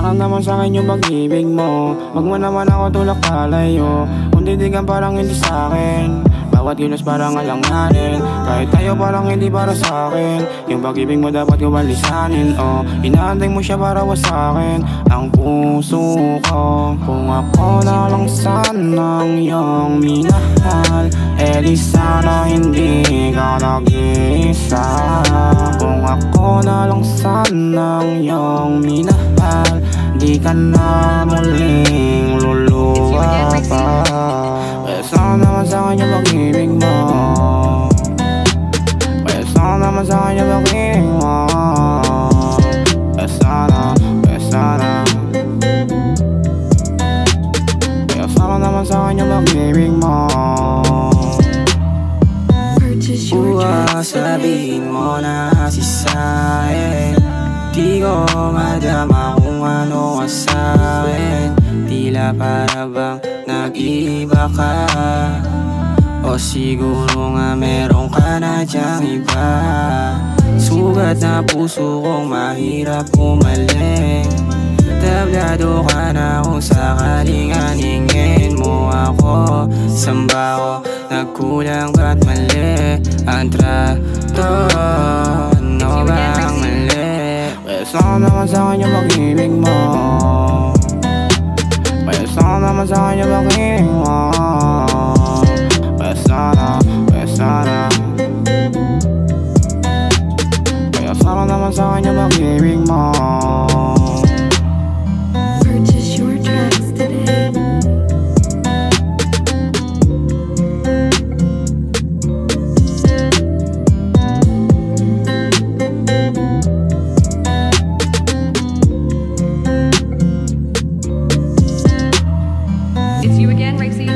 Saan naman sa'kin yung pag-ibig mo? Wag mo naman ako tulak palayo. Kung titigan parang hindi sa'kin, bawat kilos parang alanganin. Kahit tayo parang hindi para sa'kin. Yung pag-ibig mo dapat ko balisanin. Oh, inaantay mo siya para wasakin ang puso ko. Kung ako na lang sanang iyong minahal, eh di sana hindi ka nag-iisa. Kung ako na lang sanang iyong minahal, di ka na muling luluwa pa. Kaya saan naman sa'kin yung pag-ibig mo? Kaya saan naman sa'kin yung pag-ibig mo? Kaya sana, kaya sana. Kaya saan naman sa'kin yung pag-ibig mo? Sabihin mo na kasi sa'kin, di ko madama kung ano ka sa'kin. Tila para bang nag-iiba ka, o siguro nga meron ka na dyang iba. Sugat na puso kong mahirap umaling. Tablado ka na kung sakaling aningin mo ako. Samba ko, nagkulang ba't mali ang trato? Ano bang mali? Kaya saan naman sa'kin yung pag-ibig mo? Kaya saan naman sa'kin yung pag-ibig mo? Kaya sana, kaya sana. Kaya saan naman sa'kin yung pag-ibig mo? It's you again, Rexy.